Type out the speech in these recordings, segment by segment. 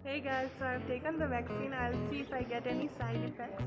Hey guys, so I've taken the vaccine. I'll see if I get any side effects.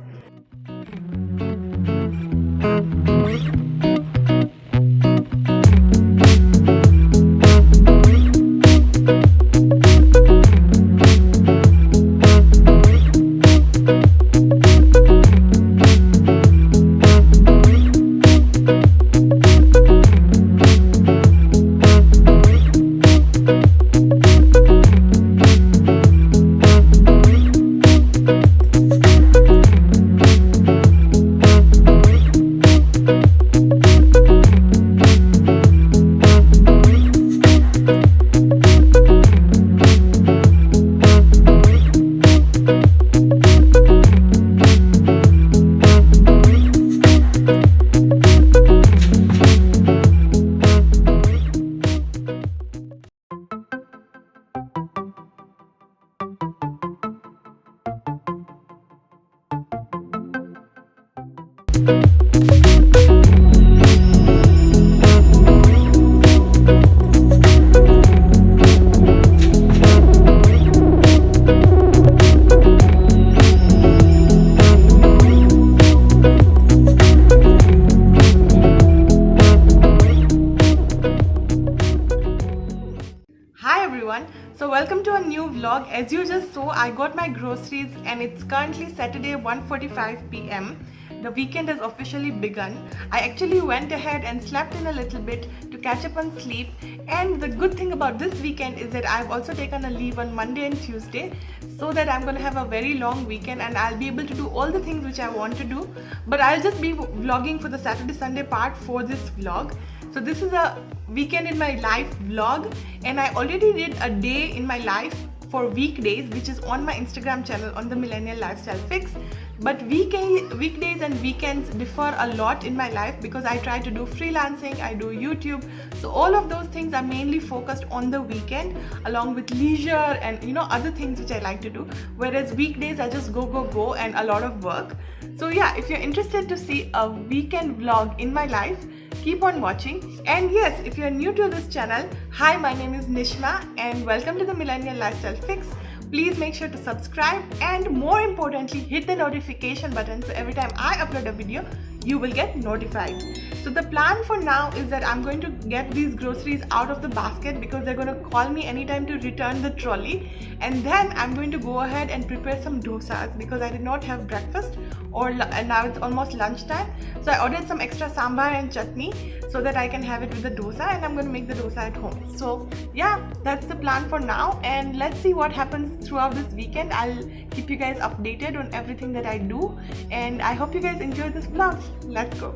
Hi everyone, so welcome to a new vlog. As you just saw, I got my groceries and it's currently Saturday 1:45 p.m. The weekend has officially begun. I actually went ahead and slept in a little bit to catch up on sleep, and the good thing about this weekend is that I've also taken a leave on Monday and Tuesday so that I'm going to have a very long weekend and I'll be able to do all the things which I want to do, but I'll just be vlogging for the Saturday Sunday part for this vlog. So this is a weekend in my life vlog, and I already did a day in my life for weekdays, which is on my Instagram channel on the Millennial Lifestyle Fix. But weekdays and weekends differ a lot in my life because I try to do freelancing, I do YouTube, so all of those things are mainly focused on the weekend along with leisure and other things which I like to do, whereas weekdays I just go and a lot of work. So yeah, if you're interested to see a weekend vlog in my life, keep on watching. And yes, if you're new to this channel, hi, my name is Nishma and welcome to the Millennial Lifestyle Fix. Please make sure to subscribe and more importantly hit the notification button so every time I upload a video you will get notified. So the plan for now is that I'm going to get these groceries out of the basket because they're going to call me anytime to return the trolley, and then I'm going to go ahead and prepare some dosas because I did not have breakfast and now it's almost lunchtime. So I ordered some extra sambar and chutney so that I can have it with the dosa, and I'm going to make the dosa at home. So yeah, that's the plan for now, and let's see what happens throughout this weekend. I'll keep you guys updated on everything that I do, and I hope you guys enjoy this vlog. Let's go.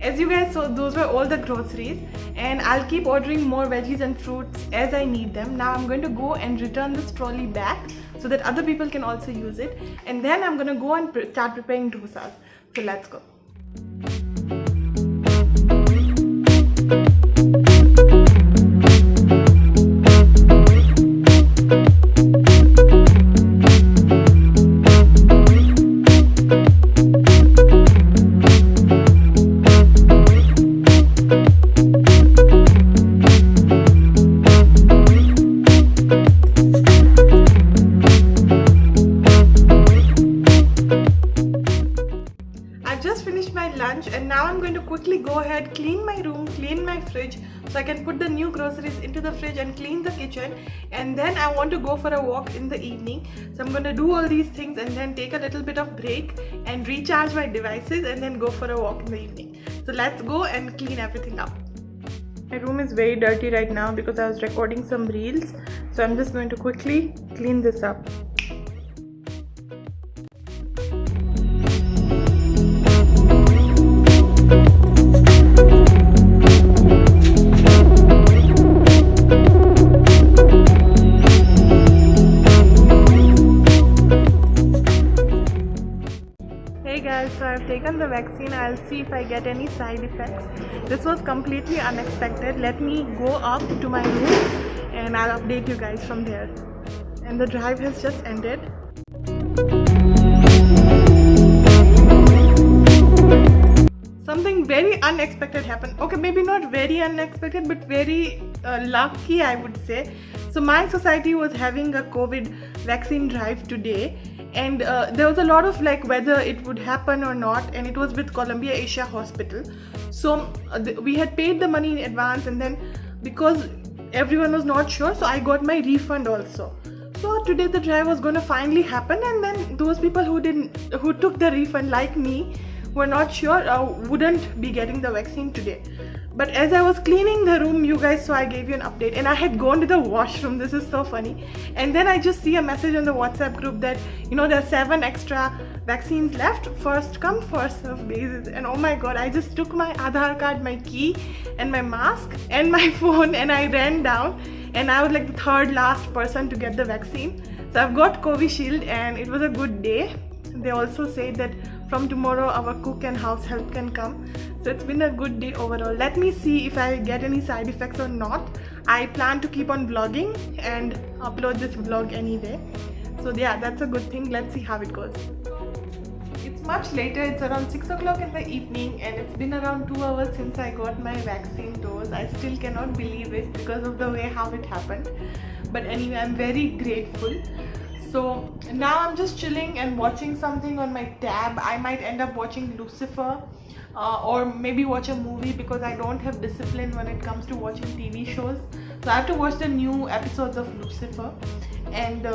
As you guys saw, those were all the groceries, and I'll keep ordering more veggies and fruits as I need them. Now I'm going to go and return this trolley back so that other people can also use it, and then I'm going to go and start preparing dosas. So let's go. And now I'm going to quickly go ahead, clean my room, clean my fridge so I can put the new groceries into the fridge and clean the kitchen, and then I want to go for a walk in the evening. So I'm going to do all these things and then take a little bit of break and recharge my devices and then go for a walk in the evening. So let's go and clean everything up. My room is very dirty right now because I was recording some reels, so I'm just going to quickly clean this up. So I've taken the vaccine. I'll see if I get any side effects. This was completely unexpected. Let me go up to my room and I'll update you guys from there. and the drive has just ended. Something very unexpected happened. Okay, maybe not very unexpected, but very lucky, I would say. So my society was having a COVID vaccine drive today, and there was a lot of like whether it would happen or not, and it was with Columbia Asia Hospital. So we had paid the money in advance, and then because everyone was not sure, so I got my refund also. So today the drive was going to finally happen, and then those people who took the refund like me were not sure wouldn't be getting the vaccine today. But as I was cleaning the room, you guys saw I gave you an update, and I had gone to the washroom. This is so funny. And then I just see a message on the WhatsApp group that there are 7 extra vaccines left, first come first serve basis. And oh my god, I just took my Aadhaar card, my key and my mask and my phone, and I ran down, and I was like the third last person to get the vaccine. So I've got Covishield, and it was a good day. They also say that from tomorrow our cook and house help can come. So it's been a good day overall. Let me see if I get any side effects or not. I plan to keep on vlogging and upload this vlog anyway. So yeah, that's a good thing. Let's see how it goes. It's much later. It's around 6 o'clock in the evening, and it's been around 2 hours since I got my vaccine dose. I still cannot believe it because of the way how it happened. But anyway, I'm very grateful. So now I'm just chilling and watching something on my tab. I might end up watching Lucifer or maybe watch a movie because I don't have discipline when it comes to watching TV shows. So I have to watch the new episodes of Lucifer. And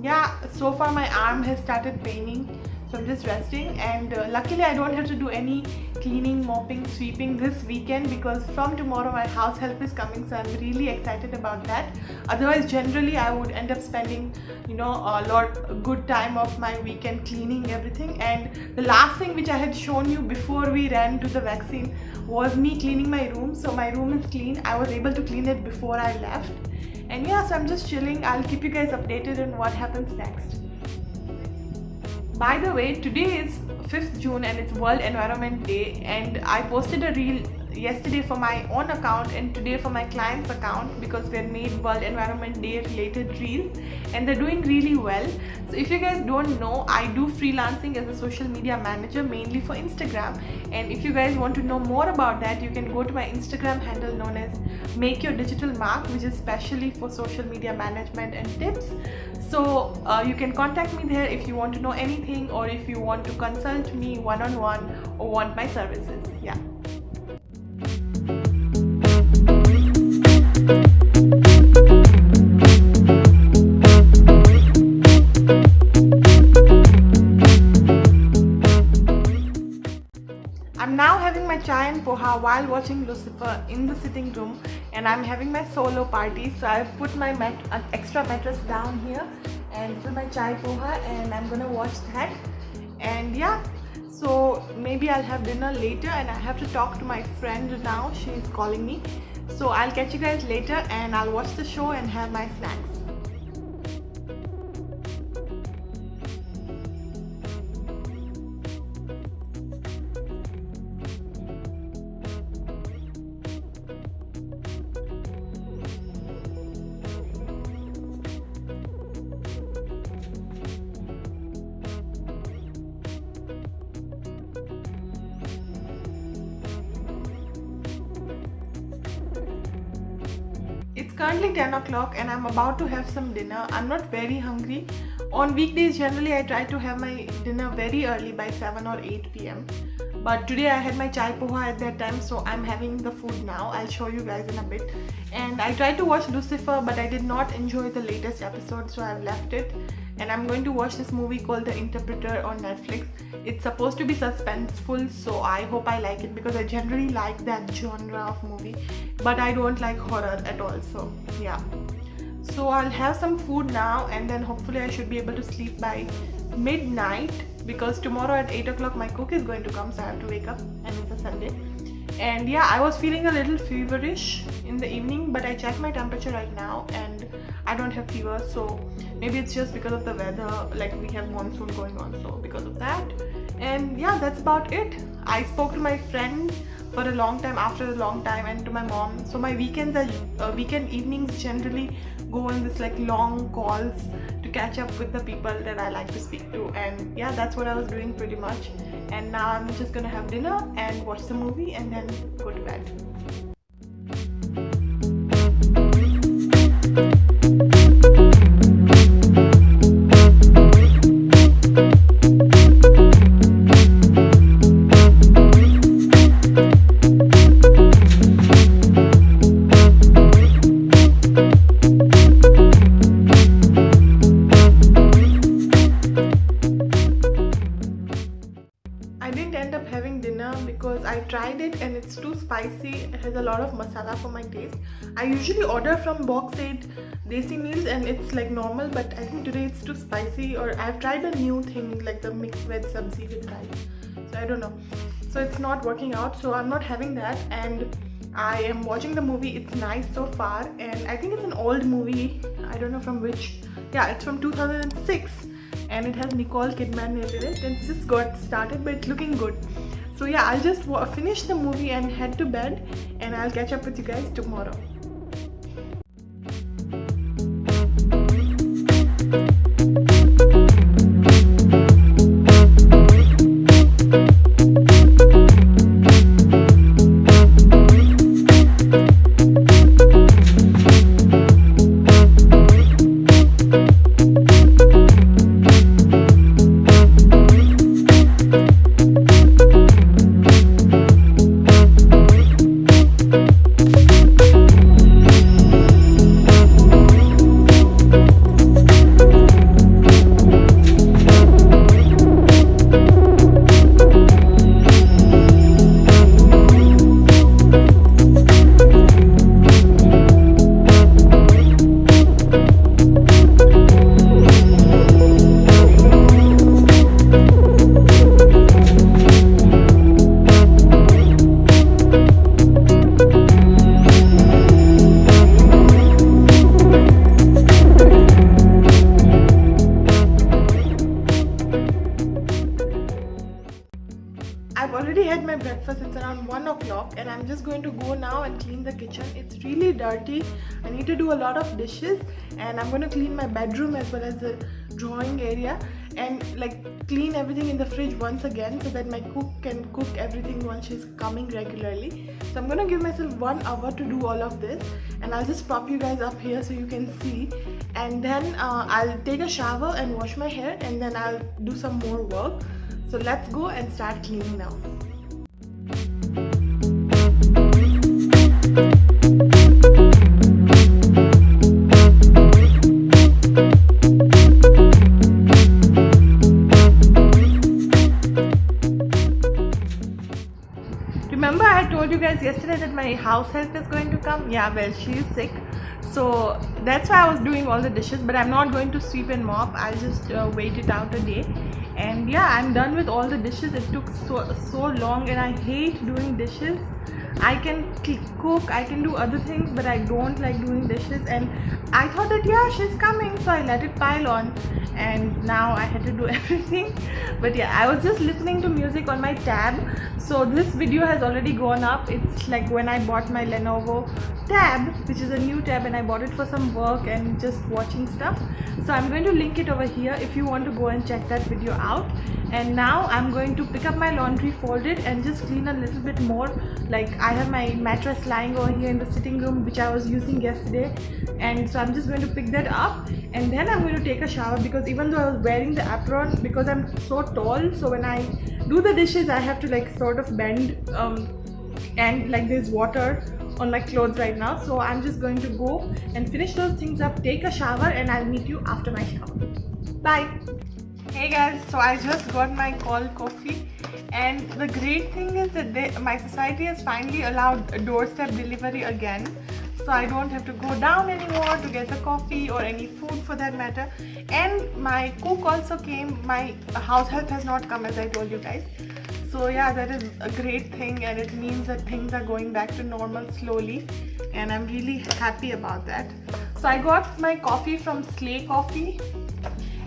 yeah, so far my arm has started paining. So I'm just resting, and luckily I don't have to do any cleaning, mopping, sweeping this weekend because from tomorrow my house help is coming, so I'm really excited about that. Otherwise generally I would end up spending a good time of my weekend cleaning everything. And the last thing which I had shown you before we ran to the vaccine was me cleaning my room. So my room is clean. I was able to clean it before I left. And yeah, so I'm just chilling. I'll keep you guys updated on what happens next. By the way, today is 5th June and it's World Environment Day, and I posted a reel yesterday for my own account and today for my client's account because we had made World Environment Day related reels, and they're doing really well. So if you guys don't know, I do freelancing as a social media manager mainly for Instagram, and if you guys want to know more about that, you can go to my Instagram handle known as Make Your Digital Mark, which is specially for social media management and tips. So you can contact me there if you want to know anything, or if you want to consult me one-on-one or want my services. Yeah. I'm now having my chai and poha while watching Lucifer in the sitting room, and I'm having my solo party. So I've put my extra mattress down here and for my chai poha, and I'm gonna watch that. And yeah, so maybe I'll have dinner later, and I have to talk to my friend now. She's calling me. So I'll catch you guys later, and I'll watch the show and have my snacks. It's currently 10 o'clock and I'm about to have some dinner. I'm not very hungry. On weekdays generally I try to have my dinner very early by 7 or 8 p.m. But today I had my chai poha at that time, so I'm having the food now. I'll show you guys in a bit. And I tried to watch Lucifer, but I did not enjoy the latest episode, so I've left it. And I'm going to watch this movie called The Interpreter on Netflix. It's supposed to be suspenseful, so I hope I like it because I generally like that genre of movie, but I don't like horror at all, so yeah. So I'll have some food now, and then hopefully I should be able to sleep by midnight because tomorrow at 8 o'clock my cook is going to come, so I have to wake up, and it's a Sunday. And yeah, I was feeling a little feverish in the evening, but I checked my temperature right now and I don't have fever, so maybe it's just because of the weather, like we have monsoon going on, so because of that. And yeah, that's about it. I spoke to my friend for a long time, after a long time, and to my mom. So my weekends are weekend evenings generally go on this like long calls to catch up with the people that I like to speak to. And yeah, that's what I was doing pretty much. And now I'm just gonna have dinner and watch the movie and then go to bed. I didn't end up having dinner because I tried it and it's too spicy. It has a lot of masala for my taste. I usually order from Box 8 Desi meals and it's like normal, but I think today it's too spicy. Or I've tried a new thing like the mixed veg sabzi with rice, so I don't know, so it's not working out, so I'm not having that. And I am watching the movie. It's nice so far, and I think it's an old movie. I don't know from which. Yeah, it's from 2006 and it has Nicole Kidman in it, and it's just got started, but it's looking good. So yeah, I'll just finish the movie and head to bed, and I'll catch up with you guys tomorrow. I've already had my breakfast. It's around 1 o'clock and I'm just going to go now and clean the kitchen. It's really dirty. I need to do a lot of dishes, and I'm going to clean my bedroom as well as the drawing area, and like clean everything in the fridge once again so that my cook can cook everything once she's coming regularly. So I'm going to give myself 1 hour to do all of this, and I'll just prop you guys up here so you can see, and then I'll take a shower and wash my hair, and then I'll do some more work. So let's go and start cleaning now. Remember I told you guys yesterday that my house help is going to come? Yeah, well, she is sick. So that's why I was doing all the dishes, but I'm not going to sweep and mop. I'll just wait it out a day. And yeah, I'm done with all the dishes. It took so long, and I hate doing dishes. I can cook, I can do other things, but I don't like doing dishes. And I thought that yeah, she's coming, so I let it pile on, and now I had to do everything. But yeah, I was just listening to music on my tab. So this video has already gone up. It's like when I bought my Lenovo tab, which is a new tab, and I bought it for some work and just watching stuff. So I'm going to link it over here if you want to go and check that video out. And now I'm going to pick up my laundry, fold it, and just clean a little bit more. Like I have my mattress lying over here in the sitting room, which I was using yesterday, and so I'm just going to pick that up, and then I'm going to take a shower, because even though I was wearing the apron, because I'm so tall, so when I do the dishes I have to like sort of bend, and like there's water on my clothes right now. So I'm just going to go and finish those things up, take a shower, and I'll meet you after my shower. Bye. Hey guys, so I just got my cold coffee, and the great thing is that my society has finally allowed doorstep delivery again, so I don't have to go down anymore to get the coffee or any food for that matter. And my cook also came. My house help has not come, as I told you guys. So yeah, that is a great thing, and it means that things are going back to normal slowly, and I'm really happy about that. So I got my coffee from Slay Coffee.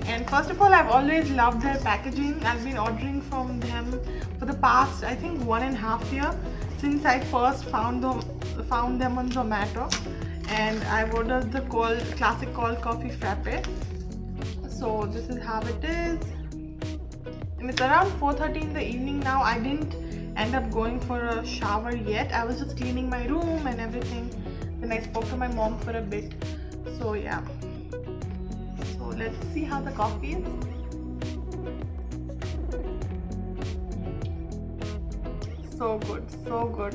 And first of all, I've always loved their packaging. I've been ordering from them for the past, I think, 1.5 years. since I first found them on Zomato, and I ordered the classic cold coffee frappe. So this is how it is, and it's around 4:30 in the evening now. I didn't end up going for a shower yet. I was just cleaning my room and everything. Then I spoke to my mom for a bit. So yeah, so let's see how the coffee is. So good, so good.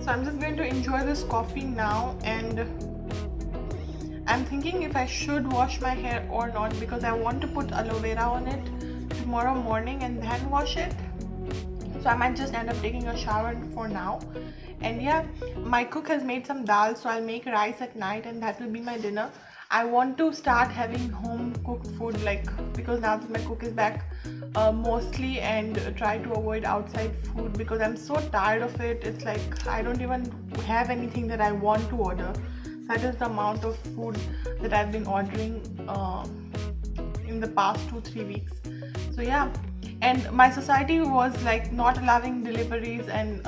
So I'm just going to enjoy this coffee now, and I'm thinking if I should wash my hair or not, because I want to put aloe vera on it tomorrow morning and then wash it. So I might just end up taking a shower for now. And yeah, my cook has made some dal, so I'll make rice at night and that will be my dinner. I want to start having home cooked food, like, because now that my cook is back mostly, and try to avoid outside food because I'm so tired of it. It's like I don't even have anything that I want to order. That is the amount of food that I've been ordering in the past 2-3 weeks. So yeah, and my society was like not allowing deliveries, and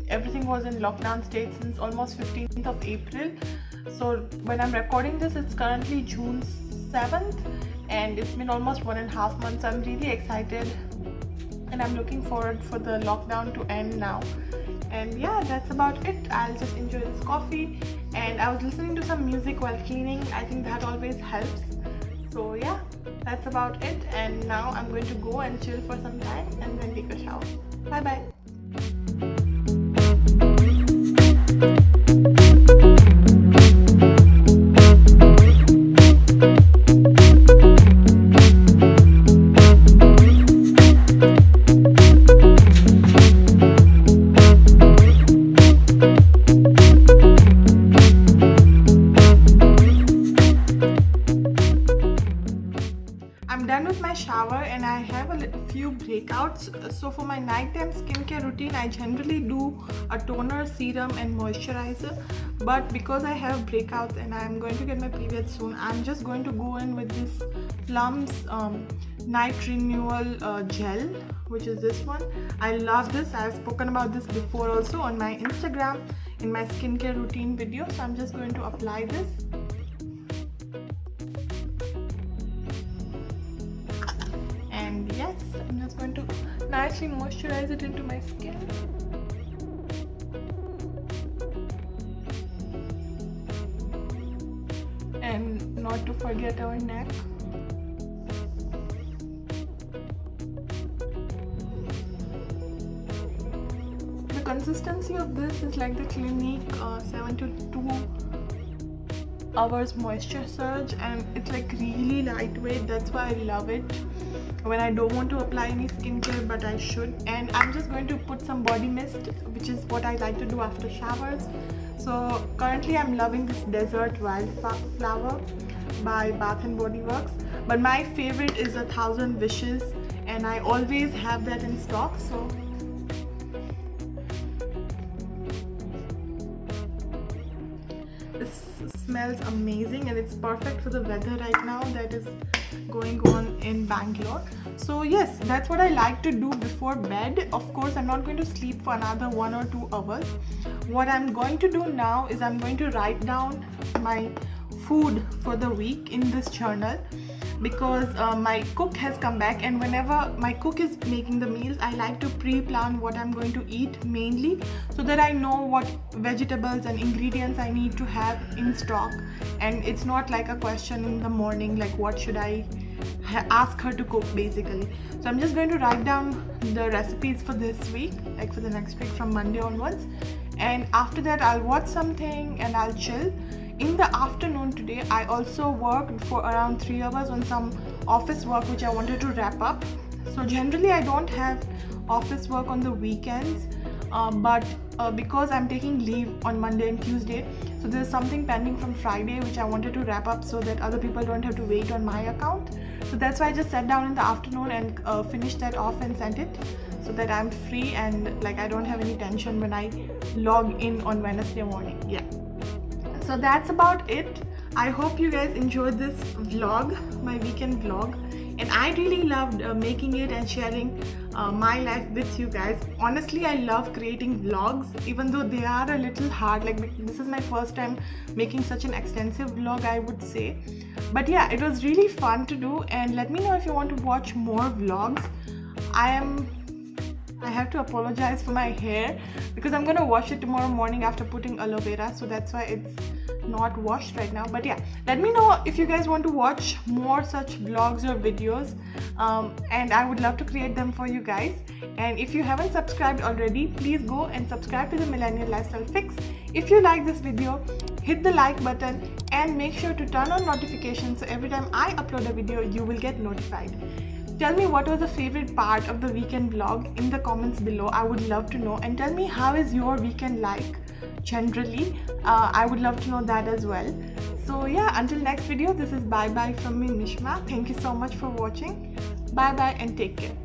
everything was in lockdown state since almost 15th of April. So when I'm recording this, it's currently June 7th, and it's been almost 1.5 months. I'm really excited, and I'm looking forward for the lockdown to end now. And yeah, that's about it. I'll just enjoy this coffee, and I was listening to some music while cleaning. I think that always helps. So yeah, that's about it, and now I'm going to go and chill for some time and then take a shower. Bye bye. I'm done with my shower and I have a few breakouts. So for my nighttime skincare routine, I generally do a toner, serum and moisturizer. But because I have breakouts and I'm going to get my period soon, I'm just going to go in with this Plum's Night Renewal Gel, which is this one. I love this. I've spoken about this before also on my Instagram in my skincare routine video. So I'm just going to apply this. And yes, I'm just going to nicely moisturize it into my skin. And not to forget our neck. The consistency of this is like the Clinique 7 to 2 hours moisture surge, and it's like really lightweight. That's why I love it when I don't want to apply any skincare but I should. And I'm just going to put some body mist, which is what I like to do after showers. So currently I'm loving this Desert Wildflower by Bath and Body Works, but my favorite is 1,000 Wishes, and I always have that in stock. So this smells amazing, and it's perfect for the weather right now that is going on in Bangalore. So yes, that's what I like to do before bed. Of course, I'm not going to sleep for another 1 or 2 hours. What I'm going to do now is I'm going to write down my food for the week in this journal, because my cook has come back, and whenever my cook is making the meals, I like to pre-plan what I'm going to eat mainly, so that I know what vegetables and ingredients I need to have in stock, and it's not like a question in the morning like what should I ask her to cook basically. So I'm just going to write down the recipes for this week, like for the next week from Monday onwards, and after that I'll watch something and I'll chill. In the afternoon today, I also worked for around 3 hours on some office work which I wanted to wrap up. So generally I don't have office work on the weekends, but because I'm taking leave on Monday and Tuesday, so there's something pending from Friday which I wanted to wrap up so that other people don't have to wait on my account. So that's why I just sat down in the afternoon and finished that off and sent it, so that I'm free and like I don't have any tension when I log in on Wednesday morning. Yeah. So that's about it. I hope you guys enjoyed this vlog, my weekend vlog. and I really loved making it and sharing my life with you guys. Honestly, I love creating vlogs, even though they are a little hard. Like, this is my first time making such an extensive vlog, I would say. But yeah, it was really fun to do, and let me know if you want to watch more vlogs. I have to apologize for my hair because I'm gonna wash it tomorrow morning after putting aloe vera, so that's why it's not washed right now. But yeah, let me know if you guys want to watch more such vlogs or videos, and I would love to create them for you guys. And if you haven't subscribed already, please go and subscribe to the Millennial Lifestyle Fix. If you like this video, hit the like button and make sure to turn on notifications so every time I upload a video you will get notified. Tell me what was the favorite part of the weekend vlog in the comments below. I would love to know, and tell me how is your weekend like generally. I would love to know that as well. So yeah, until next video, this is bye bye from me, Nishma. Thank you so much for watching. Bye bye and take care.